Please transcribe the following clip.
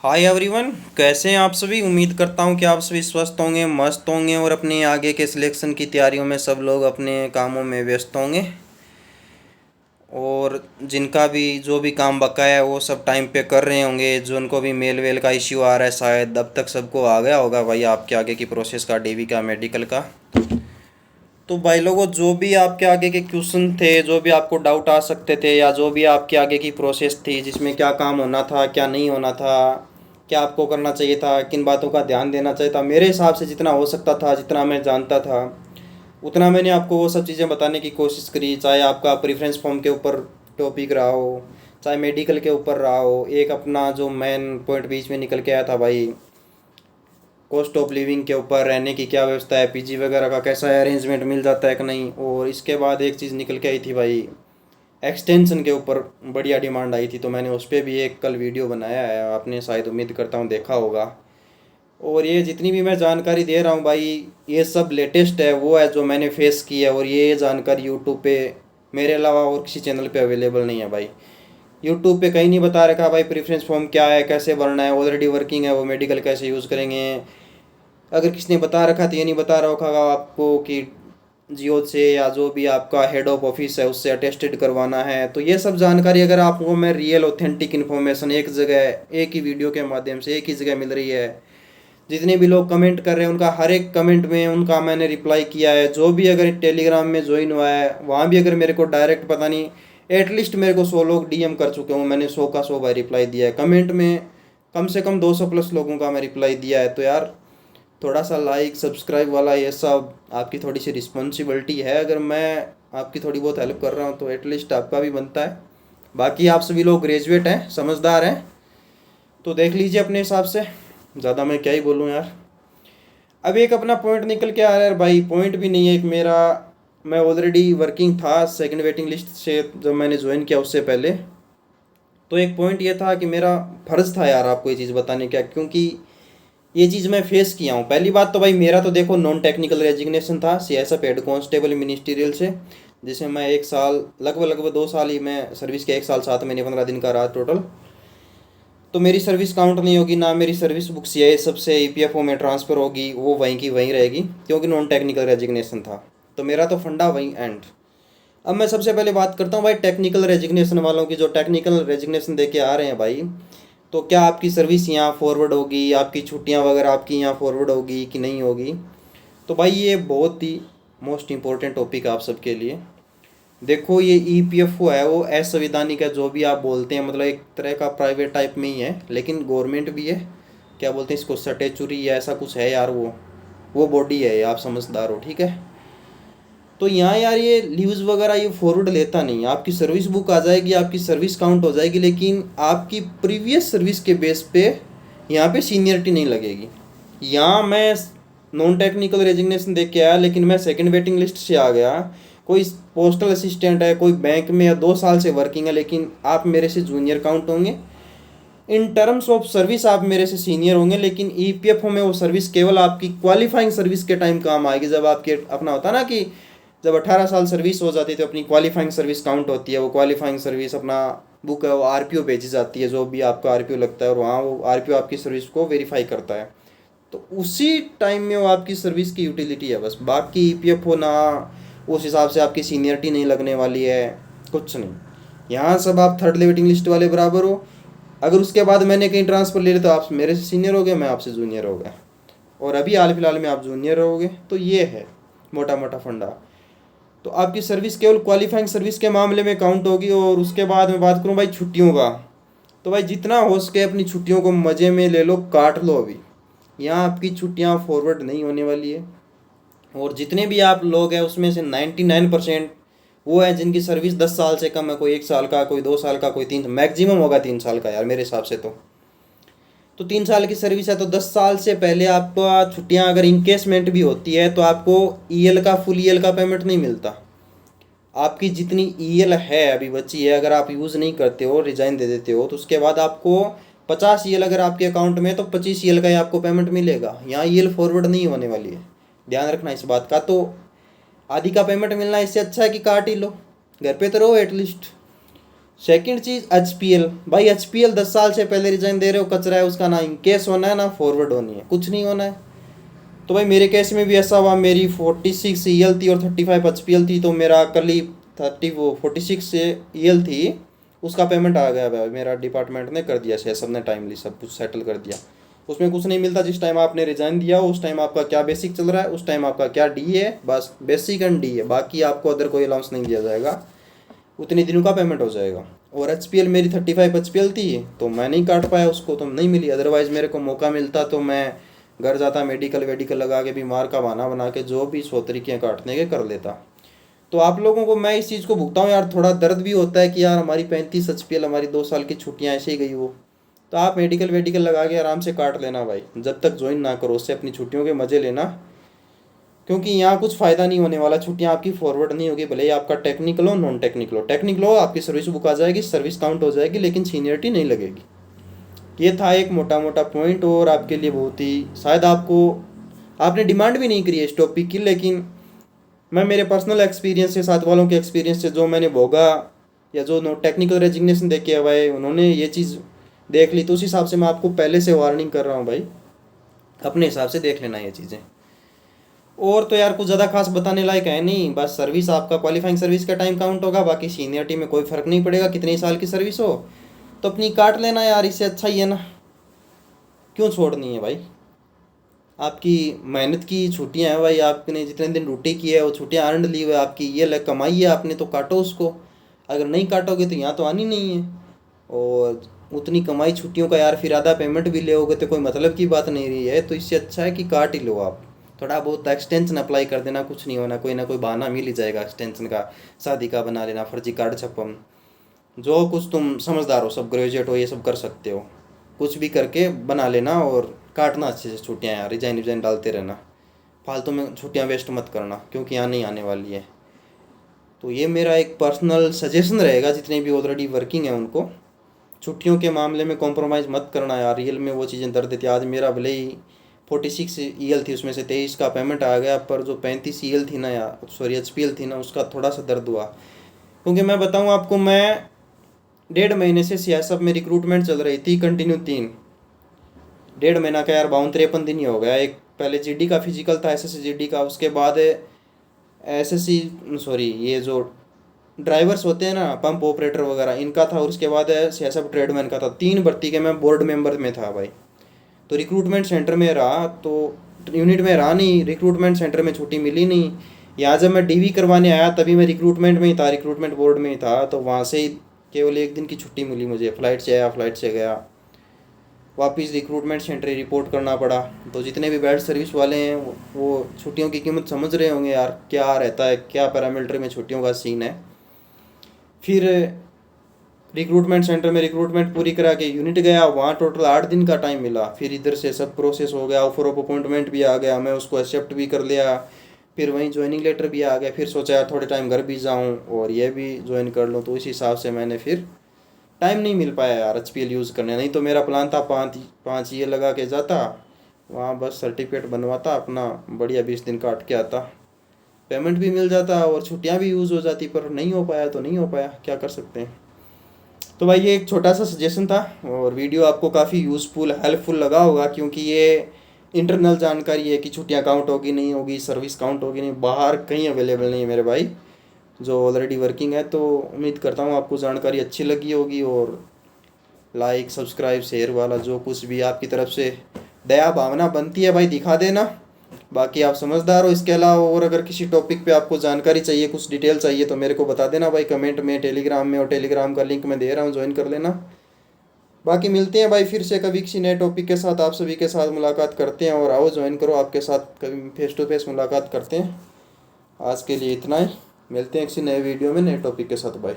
Hi everyone, कैसे हैं आप सभी। उम्मीद करता हूं कि आप सभी स्वस्थ होंगे, मस्त होंगे और अपने आगे के सिलेक्शन की तैयारियों में सब लोग अपने कामों में व्यस्त होंगे। और जिनका भी जो भी काम बकाया है वो सब टाइम पे कर रहे होंगे। जो उनको भी मेल वेल का इश्यू आ रहा है शायद अब तक सबको आ गया होगा भाई आपके आगे की प्रोसेस का, डीवी का, मेडिकल का। तो भाई लोगों, जो भी आपके आगे के क्वेश्चन थे, जो भी आपको डाउट आ सकते थे, या जो भी आपके आगे की प्रोसेस थी जिसमें क्या काम होना था, क्या नहीं होना था, क्या आपको करना चाहिए था, किन बातों का ध्यान देना चाहिए था, मेरे हिसाब से जितना हो सकता था, जितना मैं जानता था उतना मैंने आपको वो सब चीज़ें बताने की कोशिश करी। चाहे आपका प्रेफरेंस फॉर्म के ऊपर टॉपिक रहा हो, चाहे मेडिकल के ऊपर रहा हो। एक अपना जो मेन पॉइंट बीच में निकल के आया था भाई, कॉस्ट ऑफ लिविंग के ऊपर, रहने की क्या व्यवस्था है, पीजी वगैरह का कैसा अरेंजमेंट मिल जाता है कि नहीं। और इसके बाद एक चीज़ निकल के आई थी भाई, एक्सटेंशन के ऊपर बढ़िया डिमांड आई थी, तो मैंने उस पर भी एक कल वीडियो बनाया है, आपने शायद उम्मीद करता हूँ देखा होगा। और ये जितनी भी मैं जानकारी दे रहा हूँ भाई, ये सब लेटेस्ट है, वो है जो मैंने फेस की है। और ये जानकारी यूट्यूब पे मेरे अलावा और किसी चैनल पे अवेलेबल नहीं है भाई। यूट्यूब पे कहीं नहीं बता रखा भाई प्रेफरेंस फॉर्म क्या है, कैसे भरना है, ऑलरेडी वर्किंग है वो मेडिकल कैसे यूज़ करेंगे। अगर किसी ने बता रखा तो ये नहीं बता रखा होगा आपको कि जियो से या जो भी आपका हेड ऑफ ऑफिस है उससे अटेस्टेड करवाना है। तो ये सब जानकारी अगर आपको मैं रियल ऑथेंटिक इन्फॉर्मेशन एक जगह, एक ही वीडियो के माध्यम से एक ही जगह मिल रही है। जितने भी लोग कमेंट कर रहे हैं उनका हर एक कमेंट में उनका मैंने रिप्लाई किया है। जो भी अगर टेलीग्राम में ज्वाइन हुआ है वहाँ भी अगर मेरे को डायरेक्ट पता नहीं, एटलीस्ट मेरे को 100 लोग डीएम कर चुके हूँ, मैंने 100 का 100 बार रिप्लाई दिया है। कमेंट में कम से कम 200 प्लस लोगों का मैं रिप्लाई दिया है। तो यार थोड़ा सा लाइक सब्सक्राइब वाला ये सब आपकी थोड़ी सी रिस्पॉन्सिबिलिटी है। अगर मैं आपकी थोड़ी बहुत हेल्प कर रहा हूँ तो एटलीस्ट आपका भी बनता है। बाकी आप सभी लोग ग्रेजुएट हैं, समझदार हैं, तो देख लीजिए अपने हिसाब से। ज़्यादा मैं क्या ही बोलूँ यार। अब एक अपना पॉइंट निकल के आ रहा है भाई, पॉइंट भी नहीं है एक मेरा। मैं ऑलरेडी वर्किंग था सेकंड वेटिंग लिस्ट से, जब मैंने ज्वाइन किया उससे पहले। तो एक पॉइंट ये था कि मेरा फ़र्ज़ था यार आपको ये चीज़ बताने का, क्योंकि ये चीज़ मैं फेस किया हूँ। पहली बात तो भाई मेरा तो देखो नॉन टेक्निकल रेजिग्नेशन था सीएसएफ हेड कांस्टेबल मिनिस्ट्रियल से, जिसमें मैं 1 साल, लगभग लगभग 2 साल ही मैं सर्विस के, 1 साल 7 महीने 15 दिन का रहा टोटल। तो मेरी सर्विस काउंट नहीं होगी, ना मेरी सर्विस बुक सीआईएसएफ से ईपीएफओ में ट्रांसफ़र होगी, वो वहीं की वहीं रहेगी, क्योंकि नॉन टेक्निकल रेजिग्नेशन था। तो मेरा तो फंडा वहीं एंड। अब मैं सबसे पहले बात करता हूँ भाई टेक्निकल रेजिग्नेशन वालों की, जो टेक्निकल रेजिग्नेशन दे के आ रहे हैं भाई। तो क्या आपकी सर्विस यहाँ फॉरवर्ड होगी, आपकी छुट्टियाँ वगैरह आपकी यहाँ फॉरवर्ड होगी कि नहीं होगी। तो भाई ये बहुत ही मोस्ट इम्पोर्टेंट टॉपिक है आप सबके लिए। देखो ये ईपीएफओ है वो असंवैधानिक है, जो भी आप बोलते हैं, मतलब एक तरह का प्राइवेट टाइप में ही है, लेकिन गवर्नमेंट भी है। क्या बोलते हैं इसको, स्टैट्यूटरी या ऐसा कुछ है यार, वो बॉडी है, आप समझदार हो, ठीक है। तो यहाँ यार ये लीव्स वगैरह ये फॉरवर्ड लेता नहीं। आपकी सर्विस बुक आ जाएगी, आपकी सर्विस काउंट हो जाएगी, लेकिन आपकी प्रीवियस सर्विस के बेस पे यहाँ पे सीनियरिटी नहीं लगेगी। यहाँ मैं नॉन टेक्निकल रेजिग्नेशन देख के आया, लेकिन मैं सेकंड वेटिंग लिस्ट से आ गया। कोई पोस्टल असिस्टेंट है, कोई बैंक में या 2 साल से वर्किंग है, लेकिन आप मेरे से जूनियर काउंट होंगे। इन टर्म्स ऑफ सर्विस आप मेरे से सीनियर होंगे, लेकिन ईपीएफओ में वो सर्विस केवल आपकी क्वालिफाइंग सर्विस के टाइम काम आएगी। जब आपके अपना होता ना कि जब 18 साल सर्विस हो जाती है तो अपनी क्वालिफाइंग सर्विस काउंट होती है। वो क्वालिफाइंग सर्विस अपना बुक है वो आरपीओ भेजी जाती है, जो भी आपका आरपीओ लगता है, और वहाँ वो आरपीओ आपकी सर्विस को वेरीफाई करता है। तो उसी टाइम में वो आपकी सर्विस की यूटिलिटी है बस। बाकी ईपीएफओ ना उस हिसाब से आपकी सीनियरिटी नहीं लगने वाली है, कुछ नहीं। यहाँ सब आप थर्ड वेटिंग लिस्ट वाले बराबर हो। अगर उसके बाद मैंने कहीं ट्रांसफ़र ले लिया तो आप मेरे से सीनियर हो गए, मैं आपसे जूनियर हो गया, और अभी हाल फिलहाल में आप जूनियर रहोगे। तो ये है मोटा मोटा फंडा। तो आपकी सर्विस केवल क्वालिफाइंग सर्विस के मामले में काउंट होगी। और उसके बाद मैं बात करूँ भाई छुट्टियों का, तो भाई जितना हो सके अपनी छुट्टियों को मज़े में ले लो, काट लो। अभी यहाँ आपकी छुट्टियाँ फॉरवर्ड नहीं होने वाली है। और जितने भी आप लोग हैं उसमें से 99% वो है जिनकी सर्विस 10 साल से कम है। कोई 1 साल का, कोई 2 साल का, कोई 3, मैक्सिमम होगा 3 साल का यार मेरे हिसाब से। तो 3 साल की सर्विस है तो 10 साल से पहले आपका छुट्टियां अगर इंकेसमेंट भी होती है तो आपको ईएल का, फुल ईएल का पेमेंट नहीं मिलता। आपकी जितनी ईएल है अभी बची है, अगर आप यूज़ नहीं करते हो, रिजाइन दे देते हो, तो उसके बाद आपको 50 ईएल अगर आपके अकाउंट में है तो 25 ईएल का ही आपको पेमेंट मिलेगा। यहाँ ईएल फॉरवर्ड नहीं होने वाली है, ध्यान रखना इस बात का। तो आधी का पेमेंट मिलना इससे अच्छा है कि काट ही लो, घर पे तो रहो एटलीस्ट। सेकंड चीज़ HPL, भाई HPL 10 साल से पहले रिजाइन दे रहे हो, कचरा है उसका, ना इनकेस होना है ना फॉरवर्ड होनी है, कुछ नहीं होना है। तो भाई मेरे केस में भी ऐसा हुआ, मेरी 46 EL थी और 35 HPL थी, तो मेरा कल ही 46 EL थी, उसका पेमेंट आ गया भाई, मेरा डिपार्टमेंट ने कर दिया, सब ने टाइमली सब कुछ सेटल कर दिया। उसमें कुछ नहीं मिलता, जिस टाइम आपने रिजाइन दिया उस टाइम आपका क्या बेसिक चल रहा है, उस टाइम आपका क्या डी है, बस बेसिक एंड डी है, बाकी आपको अदर कोई अलाउंस नहीं दिया जाएगा, उतने दिनों का पेमेंट हो जाएगा। और HPL मेरी 35 HPL थी, तो मैं नहीं काट पाया उसको, तो नहीं मिली। अदरवाइज़ मेरे को मौका मिलता तो मैं घर जाता, मेडिकल वेडिकल लगा के, बीमार का बहाना बना के जो भी 100 तरीके काटने के कर लेता। तो आप लोगों को मैं इस चीज़ को भुगता हूँ यार, थोड़ा दर्द भी होता है कि यार हमारी 35 HPL, हमारी 2 साल की छुट्टियाँ ऐसे ही गई वो। तो आप मेडिकल वेडिकल लगा के आराम से काट लेना भाई, जब तक ज्वाइन ना करो उससे अपनी छुट्टियों के मज़े लेना, क्योंकि यहाँ कुछ फ़ायदा नहीं होने वाला, छुट्टियाँ आपकी फॉरवर्ड नहीं होगी, भले ही आपका टेक्निकल हो नॉन टेक्निकल हो। टेक्निकल हो आपकी सर्विस बुक आ जाएगी, सर्विस काउंट हो जाएगी, लेकिन सीनियरिटी नहीं लगेगी। ये था एक मोटा मोटा पॉइंट, और आपके लिए बहुत ही शायद आपने डिमांड भी नहीं करी है इस टॉपिक की, लेकिन मैं मेरे पर्सनल एक्सपीरियंस से, साथ वालों के एक्सपीरियंस से, जो मैंने भोगा या जो नो टेक्निकल रेजिग्नेशन देख के हुआ है, उन्होंने ये चीज़ देख ली, तो उस हिसाब से मैं आपको पहले से वार्निंग कर रहा हूँ भाई, अपने हिसाब से देख लेना ये चीज़ें। और तो यार कुछ ज़्यादा खास बताने लायक है नहीं, बस सर्विस आपका क्वालिफाइंग सर्विस का टाइम काउंट होगा, बाकी सीनियरिटी में कोई फ़र्क नहीं पड़ेगा, कितनी साल की सर्विस हो, तो अपनी काट लेना यार, इससे अच्छा ही है ना, क्यों छोड़नी है भाई। आपकी मेहनत की छुट्टियां हैं भाई, आपने जितने दिन ड्यूटी की है वो छुट्टियां अर्न ली हुई है आपकी, ये कमाई है आपने, तो काटो उसको। अगर नहीं काटोगे तो यहाँ तो आनी नहीं है, और उतनी कमाई छुट्टियों का यार फिर आधा पेमेंट भी ले तो कोई मतलब की बात नहीं रही है। तो इससे अच्छा है कि काट ही लो आप, थोड़ा बहुत एक्सटेंशन अप्लाई कर देना, कुछ नहीं होना, कोई ना कोई बहाना मिल ही जाएगा एक्सटेंशन का, शादी का बना लेना, फर्जी कार्ड छपम, जो कुछ तुम समझदार हो, सब ग्रेजुएट हो, ये सब कर सकते हो, कुछ भी करके बना लेना, और काटना अच्छे से छुट्टियाँ यार, रिजाइन रिजाइन डालते रहना, फालतू में छुट्टियाँ वेस्ट मत करना, क्योंकि यहाँ नहीं आने वाली है। तो ये मेरा एक पर्सनल सजेशन रहेगा, जितने भी ऑलरेडी वर्किंग है उनको, छुट्टियों के मामले में कॉम्प्रोमाइज़ मत करना यार, रियल में वो चीज़ें दर्द देती। आज मेरा भले ही 46 EL थी, उसमें से 23 का पेमेंट आ गया, पर जो 35 EL थी ना यार, सॉरी HPL थी ना, उसका थोड़ा सा दर्द हुआ। क्योंकि मैं बताऊँ आपको, मैं 1.5 महीने से CISF में रिक्रूटमेंट चल रही थी कंटिन्यू, 1.5 महीना का यार, 52-53 दिन ही हो गया। एक पहले GD का फिजिकल था, SSC GD का, उसके बाद SSC सॉरी ये जो ड्राइवर्स होते हैं ना, पंप ऑपरेटर वगैरह, इनका था, और उसके बाद CISF ट्रेडमैन का था। 3 भर्ती के मैं बोर्ड मेंबर में था भाई। तो रिक्रूटमेंट सेंटर में रहा, तो यूनिट में रहा नहीं, रिक्रूटमेंट सेंटर में छुट्टी मिली नहीं। यहाँ जब मैं DV करवाने आया तभी मैं रिक्रूटमेंट में ही था, रिक्रूटमेंट बोर्ड में ही था, तो वहाँ से ही केवल 1 दिन की छुट्टी मिली मुझे, फ़्लाइट से आया, फ़्लाइट से गया, वापस रिक्रूटमेंट सेंटर ही रिपोर्ट करना पड़ा। तो जितने भी बैड सर्विस वाले हैं वो छुट्टियों की कीमत समझ रहे होंगे यार, क्या रहता है, क्या पैरामिलिट्री में छुट्टियों का सीन है। फिर रिक्रूटमेंट सेंटर में रिक्रूटमेंट पूरी करा के यूनिट गया, वहाँ टोटल 8 दिन का टाइम मिला। फिर इधर से सब प्रोसेस हो गया, ऑफर ऑफ अपॉइंटमेंट भी आ गया, मैं उसको एक्सेप्ट भी कर लिया, फिर वहीं ज्वाइनिंग लेटर भी आ गया। फिर सोचा यार थोड़े टाइम घर भी जाऊँ और ये भी ज्वाइन कर लूँ, तो इस हिसाब से मैंने फिर टाइम नहीं मिल पाया यार HPL यूज़ करने। नहीं तो मेरा प्लान था 5 ये लगा के जाता वहाँ, बस सर्टिफिकेट बनवाता अपना, बढ़िया 20 दिन काट के आता, पेमेंट भी मिल जाता और छुट्टियाँ भी यूज़ हो जाती, पर नहीं हो पाया तो नहीं हो पाया, क्या कर सकते हैं। तो भाई ये एक छोटा सा सजेशन था, और वीडियो आपको काफ़ी यूज़फुल हेल्पफुल लगा होगा, क्योंकि ये इंटरनल जानकारी है कि छुट्टियाँ काउंट होगी नहीं होगी, सर्विस काउंट होगी नहीं, बाहर कहीं अवेलेबल नहीं है मेरे भाई जो ऑलरेडी वर्किंग है। तो उम्मीद करता हूँ आपको जानकारी अच्छी लगी होगी, और लाइक सब्सक्राइब शेयर वाला जो कुछ भी आपकी तरफ से दया भावना बनती है भाई दिखा देना। बाकी आप समझदार हो। इसके अलावा और अगर किसी टॉपिक पे आपको जानकारी चाहिए, कुछ डिटेल चाहिए, तो मेरे को बता देना भाई कमेंट में, टेलीग्राम में, और टेलीग्राम का लिंक मैं दे रहा हूँ, ज्वाइन कर लेना। बाकी मिलते हैं भाई फिर से कभी किसी नए टॉपिक के साथ, आप सभी के साथ मुलाकात करते हैं, और आओ ज्वाइन करो, आपके साथ कभी फेस टू फेस मुलाकात करते हैं। आज के लिए इतना ही, मिलते हैं किसी नए वीडियो में नए टॉपिक के साथ, बाय।